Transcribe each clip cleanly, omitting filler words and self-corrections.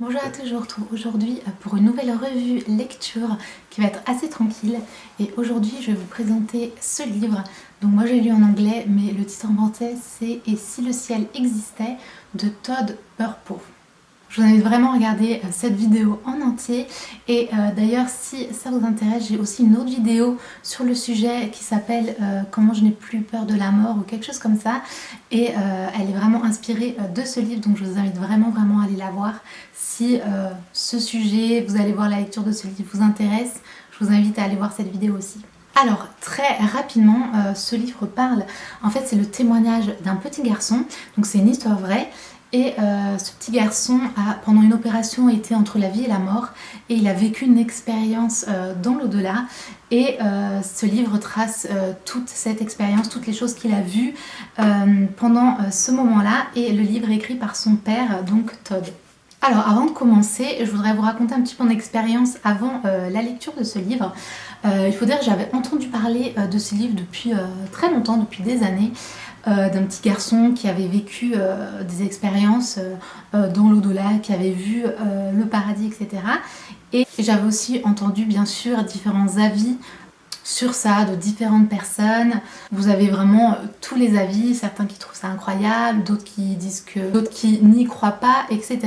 Bonjour à tous, je vous retrouve aujourd'hui pour une nouvelle revue lecture qui va être assez tranquille. Et aujourd'hui, je vais vous présenter ce livre. Donc moi j'ai lu en anglais, mais le titre en français c'est « Et si le ciel existait » de Todd Burpo. Je vous invite vraiment à regarder cette vidéo en entier. Et d'ailleurs, si ça vous intéresse, j'ai aussi une autre vidéo sur le sujet qui s'appelle Comment je n'ai plus peur de la mort ou quelque chose comme ça. Et elle est vraiment inspirée de ce livre, donc je vous invite vraiment à aller la voir. Si ce sujet, vous allez voir la lecture de ce livre vous intéresse, je vous invite à aller voir cette vidéo aussi. Alors, très rapidement, ce livre parle, en fait c'est le témoignage d'un petit garçon, donc c'est une histoire vraie. Et ce petit garçon a, pendant une opération, été entre la vie et la mort et il a vécu une expérience dans l'au-delà. Et ce livre trace toute cette expérience, toutes les choses qu'il a vues pendant ce moment-là. Et le livre est écrit par son père, donc Todd. Alors avant de commencer, je voudrais vous raconter un petit peu mon expérience avant la lecture de ce livre. Il faut dire que j'avais entendu parler de ce livre depuis très longtemps, depuis des années. D'un petit garçon qui avait vécu des expériences dans l'au-delà, qui avait vu le paradis, etc. Et j'avais aussi entendu bien sûr différents avis sur ça de différentes personnes. Vous avez vraiment tous les avis, certains qui trouvent ça incroyable, d'autres qui disent que, d'autres qui n'y croient pas, etc.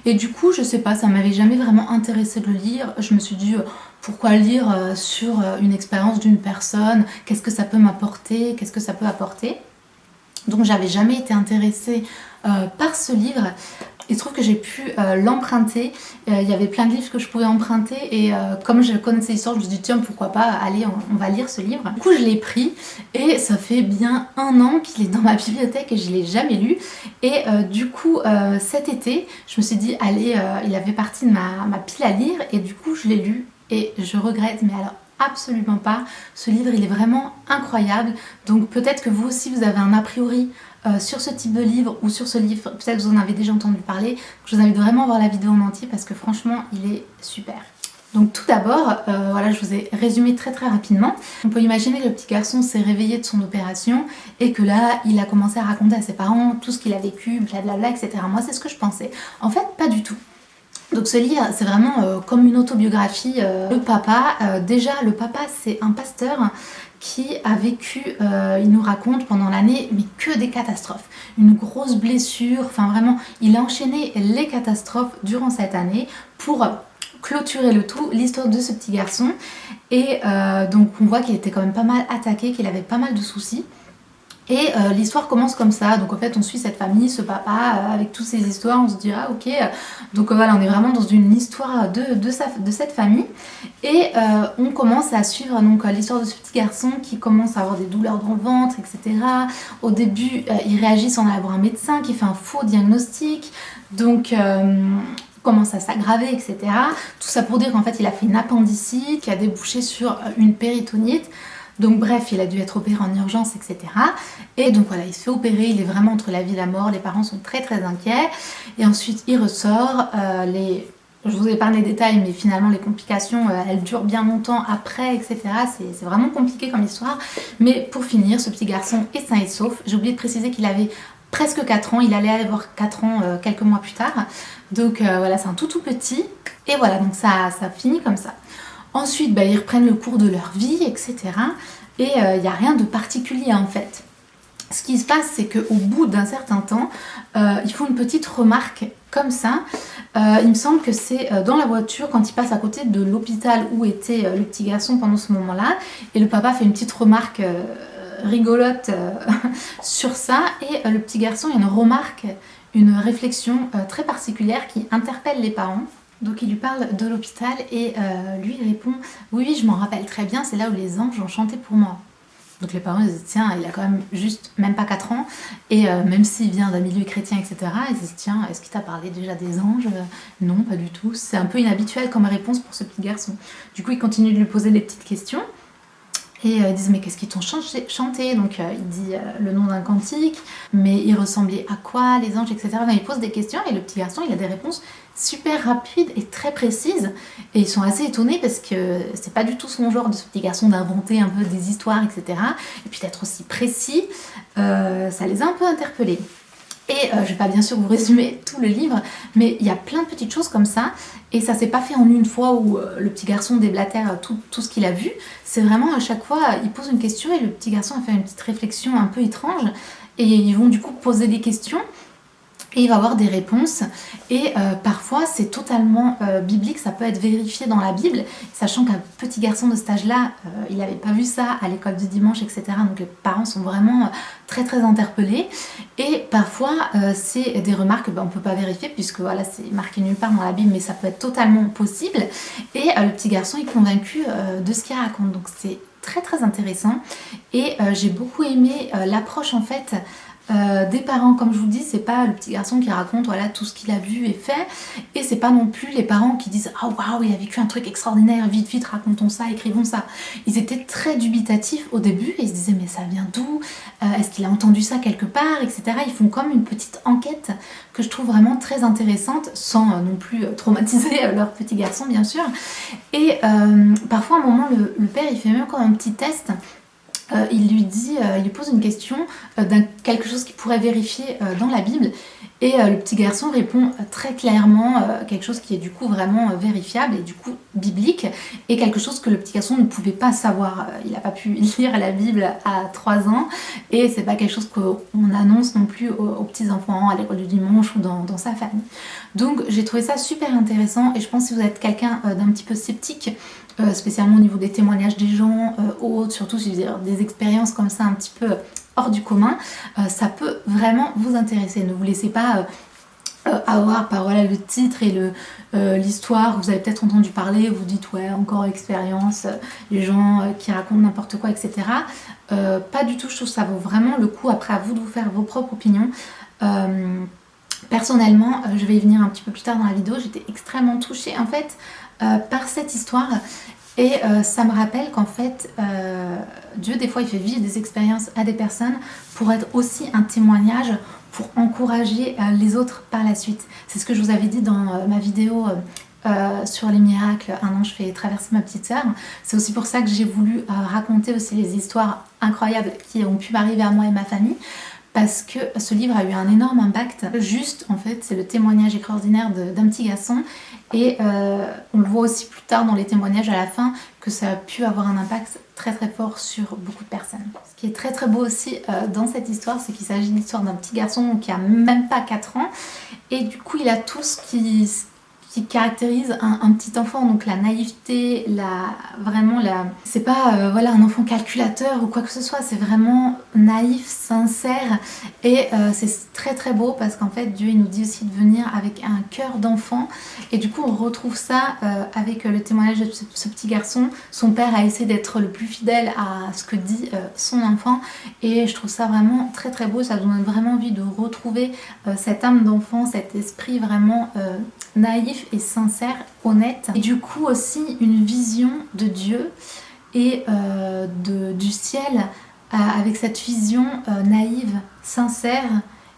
Et du coup, je sais pas, ça m'avait jamais vraiment intéressé de le lire. Je me suis dit pourquoi lire sur une expérience d'une personne, qu'est-ce que ça peut m'apporter, qu'est-ce que ça peut apporter. Donc j'avais jamais été intéressée par ce livre. Il se trouve que j'ai pu l'emprunter. Il y avait plein de livres que je pouvais emprunter et comme je connaissais l'histoire, je me suis dit tiens pourquoi pas, allez on va lire ce livre. Du coup je l'ai pris et ça fait bien 1 an qu'il est dans ma bibliothèque et je l'ai jamais lu. Et du coup cet été je me suis dit allez, il avait partie de ma pile à lire et du coup je l'ai lu et je regrette, mais alors absolument pas. Ce livre il est vraiment incroyable, donc peut-être que vous aussi vous avez un a priori sur ce type de livre ou sur ce livre, peut-être que vous en avez déjà entendu parler. Je vous invite vraiment à voir la vidéo en entier parce que franchement il est super. Donc tout d'abord, voilà, je vous ai résumé très rapidement. On peut imaginer que le petit garçon s'est réveillé de son opération et que là il a commencé à raconter à ses parents tout ce qu'il a vécu, blablabla, etc. Moi c'est ce que je pensais. En fait pas du tout. Donc ce livre, c'est vraiment comme une autobiographie. Le papa, déjà le papa c'est un pasteur qui a vécu, il nous raconte pendant l'année, mais que des catastrophes. Une grosse blessure, enfin vraiment, il a enchaîné les catastrophes durant cette année pour clôturer le tout, l'histoire de ce petit garçon. Et donc on voit qu'il était quand même pas mal attaqué, qu'il avait pas mal de soucis. Et l'histoire commence comme ça, donc en fait on suit cette famille, ce papa, avec toutes ces histoires, on se dit ah ok, donc voilà on est vraiment dans une histoire de cette famille. Et on commence à suivre donc l'histoire de ce petit garçon qui commence à avoir des douleurs dans le ventre, etc. Au début il réagit sans aller voir un médecin qui fait un faux diagnostic, donc commence à s'aggraver, etc. Tout ça pour dire qu'en fait il a fait une appendicite qui a débouché sur une péritonite. Donc bref, il a dû être opéré en urgence, etc. Et donc voilà, il se fait opérer, il est vraiment entre la vie et la mort, les parents sont très inquiets. Et ensuite, il ressort, je vous épargne les détails, mais finalement les complications, elles durent bien longtemps après, etc. C'est vraiment compliqué comme histoire. Mais pour finir, ce petit garçon est sain et sauf. J'ai oublié de préciser qu'il avait presque 4 ans, il allait avoir 4 ans quelques mois plus tard. Donc voilà, c'est un tout petit. Et voilà, donc ça finit comme ça. Ensuite, ils reprennent le cours de leur vie, etc. Et il n'y a rien de particulier en fait. Ce qui se passe, c'est qu'au bout d'un certain temps, ils font une petite remarque comme ça. Il me semble que c'est dans la voiture, quand ils passent à côté de l'hôpital où était le petit garçon pendant ce moment-là. Et le papa fait une petite remarque rigolote sur ça. Et le petit garçon, il y a une remarque, une réflexion très particulière qui interpelle les parents. Donc il lui parle de l'hôpital et lui il répond « Oui, je m'en rappelle très bien, c'est là où les anges ont chanté pour moi. » Donc les parents ils disent « Tiens, il a quand même juste même pas 4 ans et même s'il vient d'un milieu chrétien, etc. » Ils disent « Tiens, est-ce qu'il t'a parlé déjà des anges ?» Non, pas du tout. C'est un peu inhabituel comme réponse pour ce petit garçon. Du coup, ils continuent de lui poser des petites questions. Et ils disent mais qu'est-ce qu'ils t'ont chanté? Donc il dit le nom d'un cantique, mais il ressemblait à quoi les anges, etc. Enfin, il pose des questions et le petit garçon il a des réponses super rapides et très précises. Et ils sont assez étonnés parce que c'est pas du tout son genre de ce petit garçon d'inventer un peu des histoires, etc. Et puis d'être aussi précis, ça les a un peu interpellés. Et je vais pas bien sûr vous résumer tout le livre, mais il y a plein de petites choses comme ça, et ça s'est pas fait en une fois où le petit garçon déblatère tout ce qu'il a vu. C'est vraiment à chaque fois, il pose une question et le petit garçon a fait une petite réflexion un peu étrange, et ils vont du coup poser des questions. Et il va avoir des réponses, et parfois c'est totalement biblique, ça peut être vérifié dans la Bible, sachant qu'un petit garçon de cet âge-là, il n'avait pas vu ça à l'école du dimanche, etc. Donc les parents sont vraiment très très interpellés, et parfois c'est des remarques qu'on ne peut pas vérifier, puisque voilà, c'est marqué nulle part dans la Bible, mais ça peut être totalement possible, et le petit garçon est convaincu de ce qu'il raconte, donc c'est très très intéressant, et j'ai beaucoup aimé l'approche en fait des parents. Comme je vous dis, c'est pas le petit garçon qui raconte voilà tout ce qu'il a vu et fait, et c'est pas non plus les parents qui disent ah waouh, il a vécu un truc extraordinaire, vite vite racontons ça, écrivons ça. Ils étaient très dubitatifs au début, et ils se disaient mais ça vient d'où, est-ce qu'il a entendu ça quelque part, etc. Ils font comme une petite enquête que je trouve vraiment très intéressante, sans non plus traumatiser leur petit garçon bien sûr. Et parfois à un moment le père il fait même comme un petit test. Il lui pose une question quelque chose qu'il pourrait vérifier dans la Bible, et le petit garçon répond très clairement quelque chose qui est du coup vraiment vérifiable et du coup biblique, et quelque chose que le petit garçon ne pouvait pas savoir. Il n'a pas pu lire la Bible à 3 ans, et c'est pas quelque chose qu'on annonce non plus aux petits enfants à l'école du dimanche ou dans sa famille. Donc j'ai trouvé ça super intéressant, et je pense que si vous êtes quelqu'un d'un petit peu sceptique, spécialement au niveau des témoignages des gens, autres, surtout si vous avez des expériences comme ça un petit peu hors du commun, ça peut vraiment vous intéresser. Ne vous laissez pas avoir par voilà, le titre et l'histoire, vous avez peut-être entendu parler, vous dites ouais, encore expérience, les gens qui racontent n'importe quoi, etc. Pas du tout, je trouve que ça vaut vraiment le coup. Après, à vous de vous faire vos propres opinions. Personnellement, je vais y venir un petit peu plus tard dans la vidéo, j'étais extrêmement touchée en fait par cette histoire, et ça me rappelle qu'en fait Dieu des fois il fait vivre des expériences à des personnes pour être aussi un témoignage, pour encourager les autres par la suite. C'est ce que je vous avais dit dans ma vidéo sur les miracles, un an je fais traverser ma petite sœur. C'est aussi pour ça que j'ai voulu raconter aussi les histoires incroyables qui ont pu m'arriver à moi et ma famille, parce que ce livre a eu un énorme impact. Juste, en fait, c'est le témoignage extraordinaire d'un petit garçon, et on le voit aussi plus tard dans les témoignages à la fin, que ça a pu avoir un impact très très fort sur beaucoup de personnes. Ce qui est très très beau aussi dans cette histoire, c'est qu'il s'agit de l'histoire d'un petit garçon qui a même pas 4 ans, et du coup il a tout ce qui caractérise un petit enfant, donc la naïveté, c'est pas voilà, un enfant calculateur ou quoi que ce soit, c'est vraiment naïf, sincère, et c'est très très beau, parce qu'en fait Dieu il nous dit aussi de venir avec un cœur d'enfant, et du coup on retrouve ça avec le témoignage de ce petit garçon. Son père a essayé d'être le plus fidèle à ce que dit son enfant, et je trouve ça vraiment très très beau. Ça donne vraiment envie de retrouver cette âme d'enfant, cet esprit vraiment naïf et sincère, honnête, et du coup aussi une vision de Dieu et du ciel, avec cette vision naïve, sincère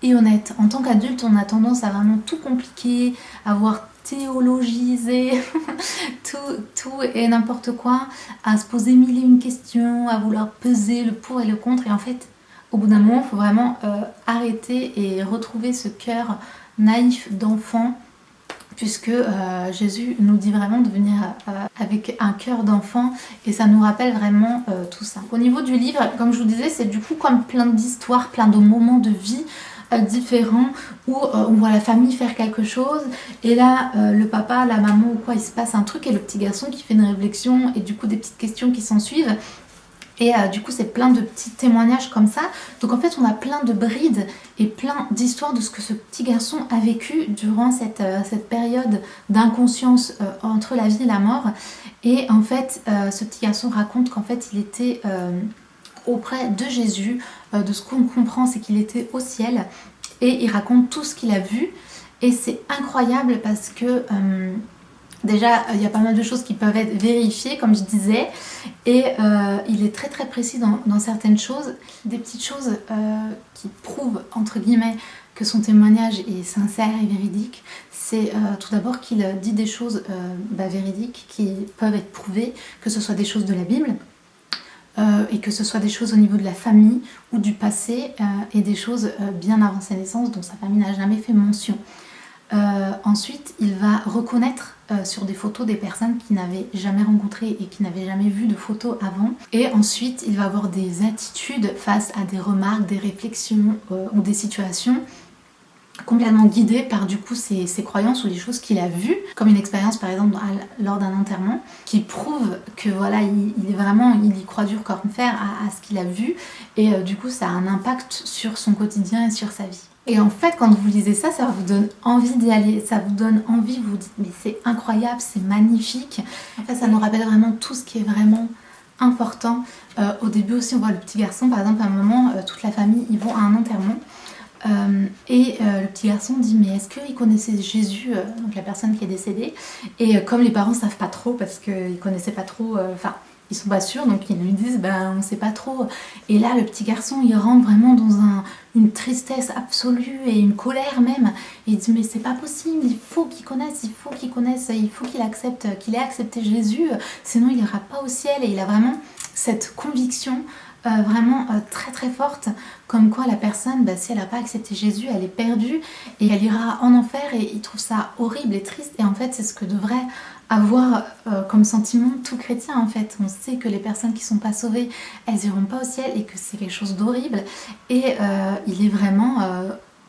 et honnête. En tant qu'adulte, on a tendance à vraiment tout compliquer, à voir théologiser tout et n'importe quoi, à se poser mille et une questions, à vouloir peser le pour et le contre, et en fait au bout d'un moment il faut vraiment arrêter et retrouver ce cœur naïf d'enfant, puisque Jésus nous dit vraiment de venir avec un cœur d'enfant, et ça nous rappelle vraiment tout ça. Au niveau du livre, comme je vous disais, c'est du coup comme plein d'histoires, plein de moments de vie différents, où on voit la famille faire quelque chose, et là le papa, la maman ou quoi, il se passe un truc, et le petit garçon qui fait une réflexion, et du coup des petites questions qui s'en suivent. Et du coup c'est plein de petits témoignages comme ça. Donc en fait on a plein de brides et plein d'histoires de ce que ce petit garçon a vécu durant cette période d'inconscience entre la vie et la mort. Et en fait ce petit garçon raconte qu'en fait il était auprès de Jésus. De ce qu'on comprend, c'est qu'il était au ciel, et il raconte tout ce qu'il a vu. Et c'est incroyable parce que déjà, il y a pas mal de choses qui peuvent être vérifiées, comme je disais, et il est très très précis dans certaines choses, des petites choses qui prouvent, entre guillemets, que son témoignage est sincère et véridique. C'est tout d'abord qu'il dit des choses véridiques qui peuvent être prouvées, que ce soit des choses de la Bible, et que ce soit des choses au niveau de la famille ou du passé et des choses bien avant sa naissance dont sa famille n'a jamais fait mention. Ensuite, il va reconnaître sur des photos des personnes qu'il n'avait jamais rencontrées et qui n'avaient jamais vu de photos avant. Et ensuite, il va avoir des attitudes face à des remarques, des réflexions ou des situations complètement guidé par du coup ses croyances ou les choses qu'il a vues, comme une expérience par exemple lors d'un enterrement, qui prouve que voilà, il est vraiment, il y croit dur comme fer à ce qu'il a vu, et du coup ça a un impact sur son quotidien et sur sa vie. Et en fait, quand vous lisez ça, ça vous donne envie d'y aller, ça vous donne envie, vous vous dites mais c'est incroyable, c'est magnifique. En fait, ça nous rappelle vraiment tout ce qui est vraiment important. Au début aussi, on voit le petit garçon, par exemple, à un moment, toute la famille, ils vont à un enterrement. Le petit garçon dit mais est-ce qu'il connaissait Jésus, donc la personne qui est décédée, et comme les parents savent pas trop parce qu'ils connaissaient pas trop, ils sont pas sûrs, donc ils lui disent on sait pas trop, et là le petit garçon il rentre vraiment dans une tristesse absolue et une colère même, et il dit mais c'est pas possible, il faut qu'il connaisse, il faut qu'il accepte, qu'il ait accepté Jésus, sinon il ira pas au ciel. Et il a vraiment cette conviction vraiment très très forte, comme quoi la personne, si elle n'a pas accepté Jésus, elle est perdue et elle ira en enfer, et il trouve ça horrible et triste. Et en fait, c'est ce que devrait avoir comme sentiment tout chrétien. En fait, on sait que les personnes qui sont pas sauvées, elles iront pas au ciel et que c'est quelque chose d'horrible. Et il est vraiment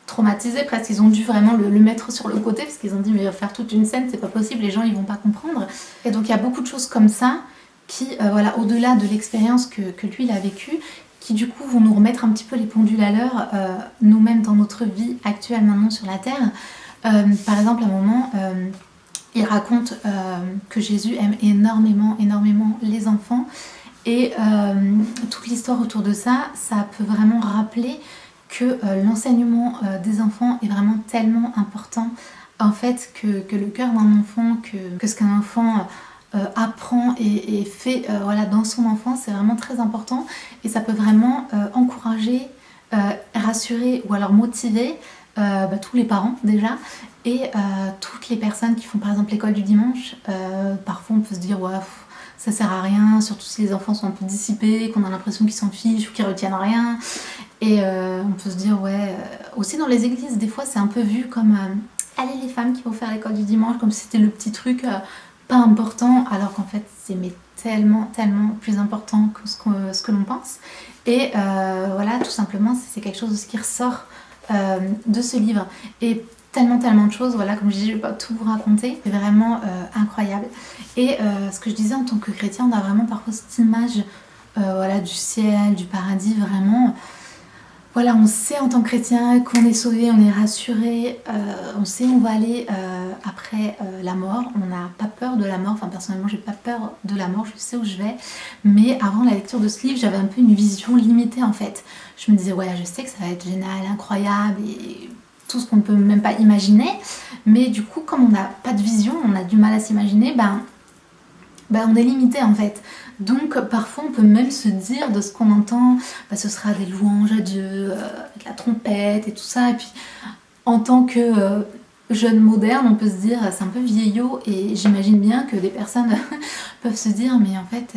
traumatisé presque. Ils ont dû vraiment le mettre sur le côté parce qu'ils ont dit mais il va faire toute une scène, c'est pas possible, les gens ils vont pas comprendre. Et donc il y a beaucoup de choses comme ça qui, voilà, au-delà de l'expérience que lui il a vécue, qui du coup vont nous remettre un petit peu les pendules à l'heure, nous-mêmes dans notre vie actuelle maintenant sur la terre. Par exemple, à un moment, il raconte que Jésus aime énormément, énormément les enfants, et toute l'histoire autour de ça, ça peut vraiment rappeler que l'enseignement des enfants est vraiment tellement important, en fait, que le cœur d'un enfant, que ce qu'un enfant apprend et fait voilà, dans son enfance, c'est vraiment très important, et ça peut vraiment encourager, rassurer ou alors motiver tous les parents déjà, et toutes les personnes qui font par exemple l'école du dimanche. Parfois on peut se dire ouais, ça sert à rien, surtout si les enfants sont un peu dissipés, qu'on a l'impression qu'ils s'en fichent ou qu'ils retiennent rien, et on peut se dire ouais, aussi dans les églises des fois c'est un peu vu comme allez les femmes qui vont faire l'école du dimanche, comme si c'était le petit truc pas important, alors qu'en fait c'est mais tellement plus important que ce que l'on pense. Et voilà, tout simplement c'est quelque chose aussi qui ressort de ce livre, et tellement de choses, voilà, comme je dis, je vais pas tout vous raconter, c'est vraiment incroyable. Et ce que je disais, en tant que chrétien, on a vraiment parfois cette image voilà, du ciel, du paradis, vraiment. Voilà, on sait en tant que chrétien qu'on est sauvé, on est rassuré, on sait où on va aller après la mort, on n'a pas peur de la mort. Enfin, personnellement, j'ai pas peur de la mort, je sais où je vais, mais avant la lecture de ce livre, j'avais un peu une vision limitée en fait. Je me disais, ouais, je sais que ça va être génial, incroyable, et tout ce qu'on ne peut même pas imaginer, mais du coup, comme on n'a pas de vision, on a du mal à s'imaginer, on est limité en fait. Donc parfois on peut même se dire de ce qu'on entend, ce sera des louanges à Dieu, avec la trompette et tout ça, et puis en tant que jeune moderne, on peut se dire c'est un peu vieillot, et j'imagine bien que des personnes peuvent se dire mais en fait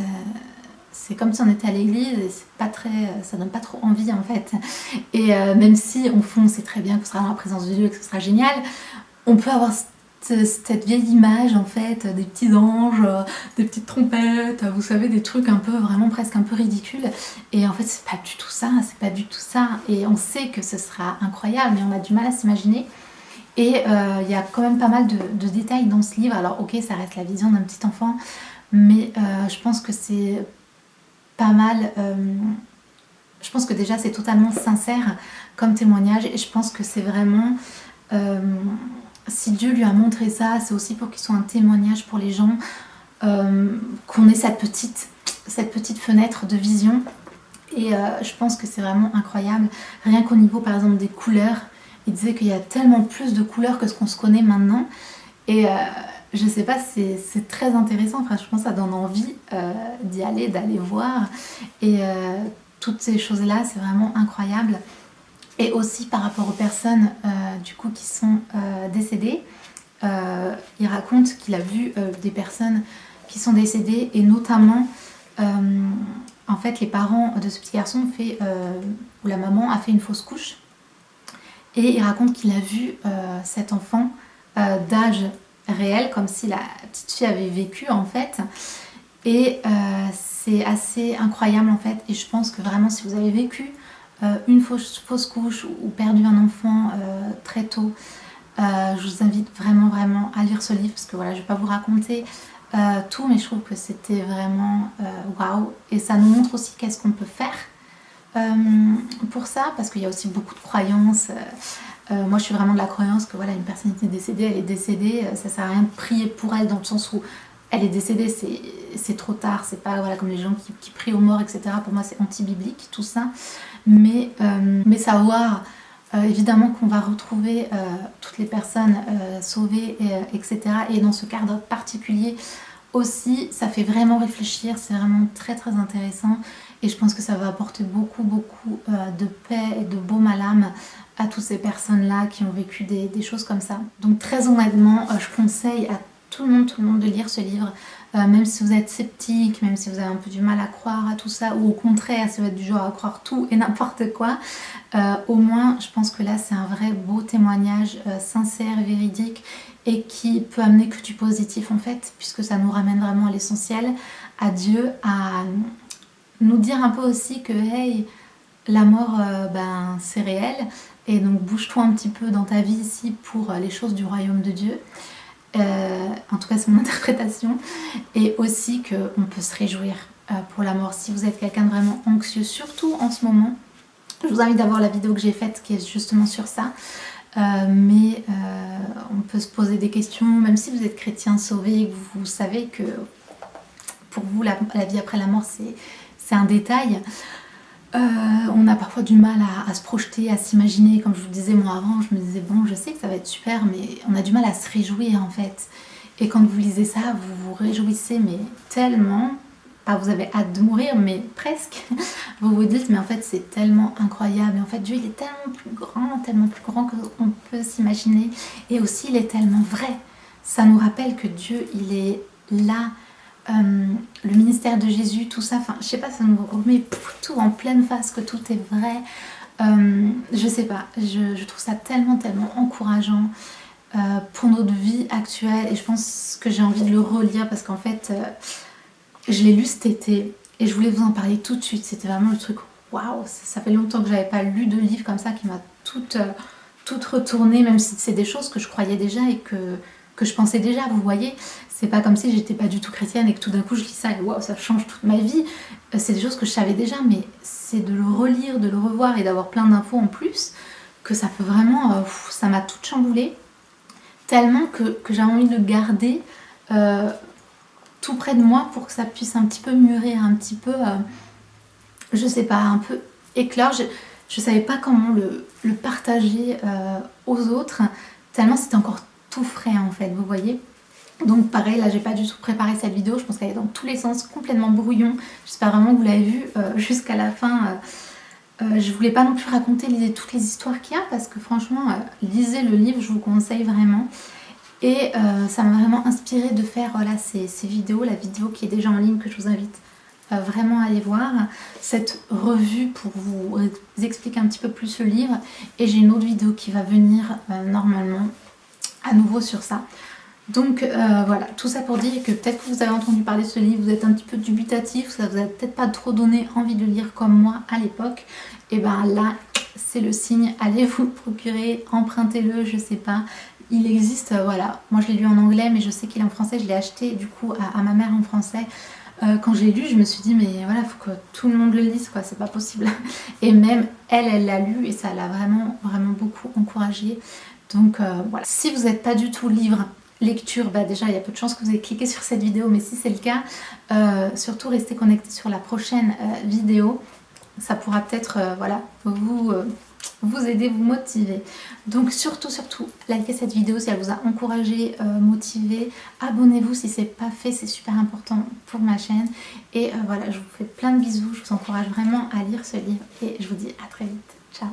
c'est comme si on était à l'église et c'est pas très, ça donne pas trop envie en fait. Et même si au fond on sait très bien qu'on sera dans la présence de Dieu et que ce sera génial, on peut avoir cette vieille image en fait, des petits anges, des petites trompettes, vous savez, des trucs un peu, vraiment presque un peu ridicules, et en fait c'est pas du tout ça, c'est pas du tout ça, et on sait que ce sera incroyable, mais on a du mal à s'imaginer. Et il y a quand même pas mal de détails dans ce livre. Alors ok, ça reste la vision d'un petit enfant, mais je pense que c'est pas mal, je pense que déjà c'est totalement sincère comme témoignage, et je pense que c'est vraiment si Dieu lui a montré ça, c'est aussi pour qu'il soit un témoignage pour les gens, qu'on ait cette petite fenêtre de vision. Et je pense que c'est vraiment incroyable, rien qu'au niveau par exemple des couleurs. Il disait qu'il y a tellement plus de couleurs que ce qu'on se connaît maintenant, et je sais pas, c'est très intéressant. Enfin, je pense que ça donne envie d'y aller, d'aller voir, et toutes ces choses là c'est vraiment incroyable. Et aussi par rapport aux personnes du coup qui sont décédées, il raconte qu'il a vu des personnes qui sont décédées, et notamment en fait les parents de ce petit garçon ou la maman a fait une fausse couche et il raconte qu'il a vu cet enfant d'âge réel comme si la petite fille avait vécu en fait et c'est assez incroyable en fait et je pense que vraiment si vous avez vécu une fausse couche ou perdu un enfant très tôt, je vous invite vraiment à lire ce livre parce que voilà, je vais pas vous raconter tout, mais je trouve que c'était vraiment waouh. Et ça nous montre aussi qu'est-ce qu'on peut faire pour ça, parce qu'il y a aussi beaucoup de croyances. Moi, je suis vraiment de la croyance que voilà, une personne qui est décédée, elle est décédée. Ça sert à rien de prier pour elle dans le sens où elle est décédée, c'est trop tard. C'est pas voilà, comme les gens qui prient aux morts, etc. Pour moi, c'est anti-biblique tout ça. Mais savoir évidemment qu'on va retrouver toutes les personnes sauvées, etc. Et dans ce cadre particulier aussi, ça fait vraiment réfléchir, c'est vraiment très intéressant et je pense que ça va apporter beaucoup de paix et de baume à l'âme à toutes ces personnes-là qui ont vécu des choses comme ça. Donc très honnêtement, je conseille à tout le monde de lire ce livre, même si vous êtes sceptique, même si vous avez un peu du mal à croire à tout ça, ou au contraire, si vous êtes du genre à croire tout et n'importe quoi, au moins je pense que là c'est un vrai beau témoignage sincère, véridique, et qui peut amener que du positif en fait, puisque ça nous ramène vraiment à l'essentiel, à Dieu, à nous dire un peu aussi que hey, la mort c'est réel, et donc bouge-toi un petit peu dans ta vie ici pour les choses du royaume de Dieu. En tout cas c'est mon interprétation, et aussi qu'on peut se réjouir pour la mort. Si vous êtes quelqu'un de vraiment anxieux, surtout en ce moment, je vous invite à voir la vidéo que j'ai faite qui est justement sur ça. Mais on peut se poser des questions, même si vous êtes chrétien sauvé et que vous savez que pour vous la vie après la mort c'est un détail. On a parfois du mal à se projeter, à s'imaginer. Comme je vous disais moi avant, je me disais bon, je sais que ça va être super, mais on a du mal à se réjouir en fait. Et quand vous lisez ça, vous vous réjouissez mais tellement, pas vous avez hâte de mourir, mais presque. Vous vous dites mais en fait c'est tellement incroyable. Et en fait Dieu il est tellement plus grand que qu'on peut s'imaginer. Et aussi il est tellement vrai. Ça nous rappelle que Dieu il est là. Le ministère de Jésus, tout ça, enfin je sais pas, ça nous remet tout en pleine face, que tout est vrai. Je sais pas, je trouve ça tellement encourageant pour notre vie actuelle, et je pense que j'ai envie de le relire parce qu'en fait je l'ai lu cet été et je voulais vous en parler tout de suite. C'était vraiment le truc waouh, ça fait longtemps que j'avais pas lu de livre comme ça qui m'a toute retournée, même si c'est des choses que je croyais déjà et que je pensais déjà, vous voyez. C'est pas comme si j'étais pas du tout chrétienne et que tout d'un coup je lis ça et waouh, ça change toute ma vie. C'est des choses que je savais déjà, mais c'est de le relire, de le revoir et d'avoir plein d'infos en plus que ça peut vraiment, ça m'a toute chamboulée. Tellement que j'ai envie de le garder tout près de moi pour que ça puisse un petit peu mûrir, un petit peu, je sais pas, un peu éclore. Je savais pas comment le partager aux autres, tellement c'était encore tout frais en fait, vous voyez. Donc pareil, là j'ai pas du tout préparé cette vidéo, je pense qu'elle est dans tous les sens, complètement brouillon. J'espère vraiment que vous l'avez vue jusqu'à la fin. Je voulais pas non plus raconter toutes les histoires qu'il y a, parce que franchement, lisez le livre, je vous conseille vraiment. Et ça m'a vraiment inspiré de faire voilà, ces vidéos, la vidéo qui est déjà en ligne que je vous invite vraiment à aller voir, cette revue pour vous expliquer un petit peu plus le livre. Et j'ai une autre vidéo qui va venir normalement à nouveau sur ça. Donc voilà, tout ça pour dire que peut-être que vous avez entendu parler de ce livre, vous êtes un petit peu dubitatif, ça vous a peut-être pas trop donné envie de le lire comme moi à l'époque. Et ben là, c'est le signe, allez vous le procurer, empruntez-le, je sais pas. Il existe, voilà, moi je l'ai lu en anglais, mais je sais qu'il est en français, je l'ai acheté du coup à ma mère en français. Quand je l'ai lu, je me suis dit mais voilà, faut que tout le monde le lise quoi, c'est pas possible. Et même elle l'a lu et ça l'a vraiment beaucoup encouragée. Donc voilà, si vous n'êtes pas du tout livre, lecture, bah déjà il y a peu de chances que vous ayez cliqué sur cette vidéo, mais si c'est le cas, surtout restez connectés sur la prochaine vidéo. Ça pourra peut-être voilà, vous aider, vous motiver. Donc surtout, likez cette vidéo si elle vous a encouragé, motivé. Abonnez-vous si c'est pas fait, c'est super important pour ma chaîne. Et voilà, je vous fais plein de bisous, je vous encourage vraiment à lire ce livre et je vous dis à très vite. Ciao.